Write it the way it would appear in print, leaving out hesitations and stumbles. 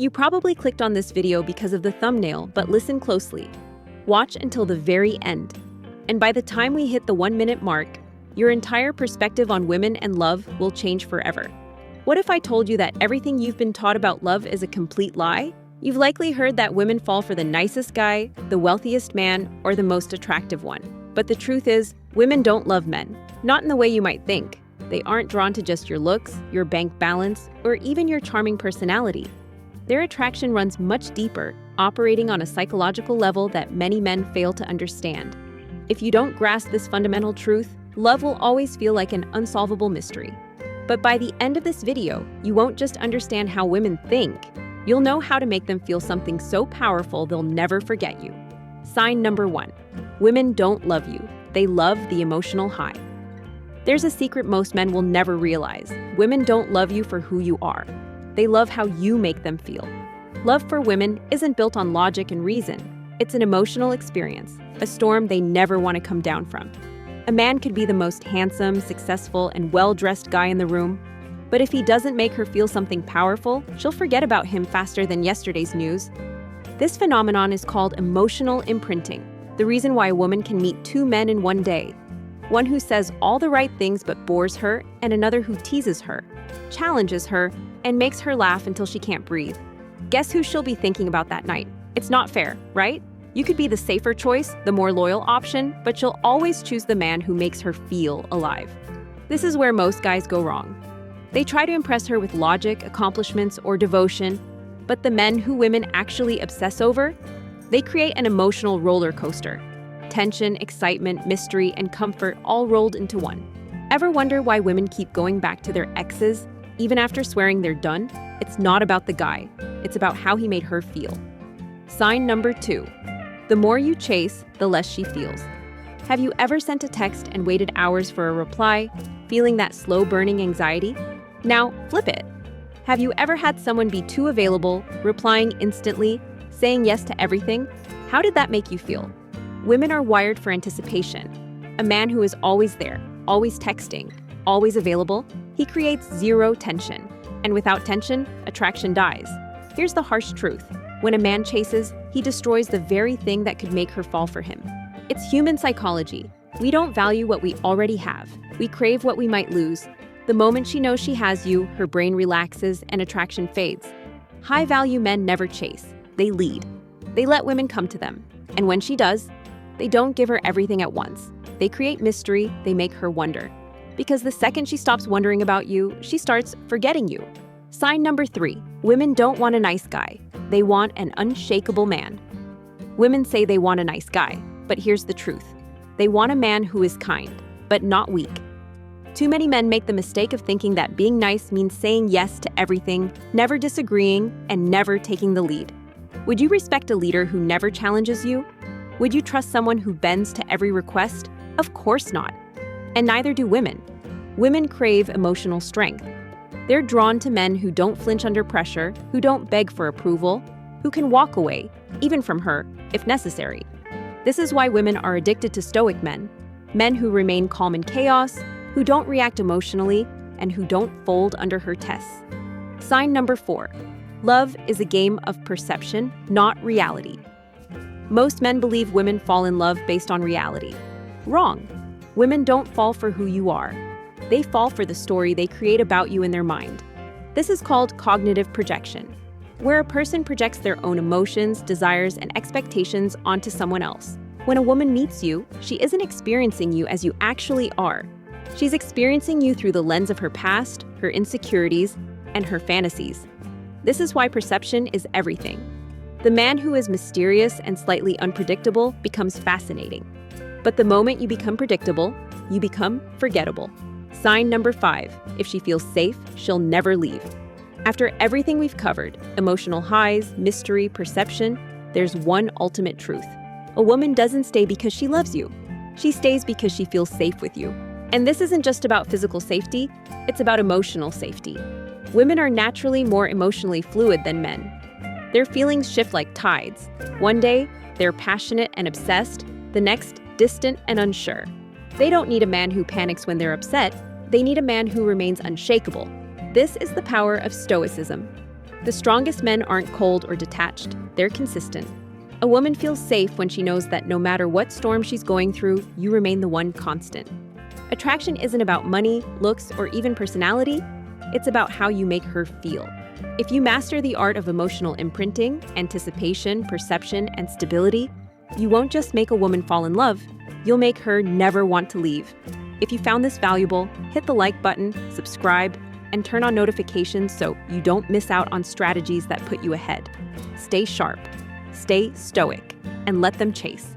You probably clicked on this video because of the thumbnail, but listen closely. Watch until the very end. And by the time we hit the 1-minute mark, your entire perspective on women and love will change forever. What if I told you that everything you've been taught about love is a complete lie? You've likely heard that women fall for the nicest guy, the wealthiest man, or the most attractive one. But the truth is, women don't love men. Not in the way you might think. They aren't drawn to just your looks, your bank balance, or even your charming personality. Their attraction runs much deeper, operating on a psychological level that many men fail to understand. If you don't grasp this fundamental truth, love will always feel like an unsolvable mystery. But by the end of this video, you won't just understand how women think, you'll know how to make them feel something so powerful they'll never forget you. Sign number 1. Women don't love you. They love the emotional high. There's a secret most men will never realize. Women don't love you for who you are. They love how you make them feel. Love for women isn't built on logic and reason. It's an emotional experience, a storm they never want to come down from. A man could be the most handsome, successful, and well-dressed guy in the room, but if he doesn't make her feel something powerful, she'll forget about him faster than yesterday's news. This phenomenon is called emotional imprinting, the reason why a woman can meet 2 men in one day. One who says all the right things but bores her, and another who teases her, challenges her, and makes her laugh until she can't breathe. Guess who she'll be thinking about that night? It's not fair, right? You could be the safer choice, the more loyal option, but she'll always choose the man who makes her feel alive. This is where most guys go wrong. They try to impress her with logic, accomplishments, or devotion, but the men who women actually obsess over, they create an emotional roller coaster. Tension, excitement, mystery, and comfort all rolled into one. Ever wonder why women keep going back to their exes, even after swearing they're done? It's not about the guy. It's about how he made her feel. Sign number 2. The more you chase, the less she feels. Have you ever sent a text and waited hours for a reply, feeling that slow-burning anxiety? Now, flip it. Have you ever had someone be too available, replying instantly, saying yes to everything? How did that make you feel? Women are wired for anticipation. A man who is always there, always texting, always available, he creates zero tension. And without tension, attraction dies. Here's the harsh truth. When a man chases, he destroys the very thing that could make her fall for him. It's human psychology. We don't value what we already have. We crave what we might lose. The moment she knows she has you, her brain relaxes and attraction fades. High-value men never chase. They lead. They let women come to them. And when she does, they don't give her everything at once. They create mystery, they make her wonder. Because the second she stops wondering about you, she starts forgetting you. Sign number 3. Women don't want a nice guy. They want an unshakable man. Women say they want a nice guy, but here's the truth. They want a man who is kind, but not weak. Too many men make the mistake of thinking that being nice means saying yes to everything, never disagreeing, and never taking the lead. Would you respect a leader who never challenges you? Would you trust someone who bends to every request? Of course not. And neither do women. Women crave emotional strength. They're drawn to men who don't flinch under pressure, who don't beg for approval, who can walk away, even from her, if necessary. This is why women are addicted to Stoic men who remain calm in chaos, who don't react emotionally, and who don't fold under her tests. Sign number 4. Love is a game of perception, not reality. Most men believe women fall in love based on reality. Wrong. Women don't fall for who you are. They fall for the story they create about you in their mind. This is called cognitive projection, where a person projects their own emotions, desires, and expectations onto someone else. When a woman meets you, she isn't experiencing you as you actually are. She's experiencing you through the lens of her past, her insecurities, and her fantasies. This is why perception is everything. The man who is mysterious and slightly unpredictable becomes fascinating. But the moment you become predictable, you become forgettable. Sign number 5. If she feels safe, she'll never leave. After everything we've covered, emotional highs, mystery, perception, there's one ultimate truth. A woman doesn't stay because she loves you. She stays because she feels safe with you. And this isn't just about physical safety, it's about emotional safety. Women are naturally more emotionally fluid than men. Their feelings shift like tides. One day, they're passionate and obsessed, the next, distant and unsure. They don't need a man who panics when they're upset, they need a man who remains unshakable. This is the power of Stoicism. The strongest men aren't cold or detached, they're consistent. A woman feels safe when she knows that no matter what storm she's going through, you remain the one constant. Attraction isn't about money, looks, or even personality. It's about how you make her feel. If you master the art of emotional imprinting, anticipation, perception, and stability, you won't just make a woman fall in love, you'll make her never want to leave. If you found this valuable, hit the like button, subscribe, and turn on notifications so you don't miss out on strategies that put you ahead. Stay sharp, stay stoic, and let them chase.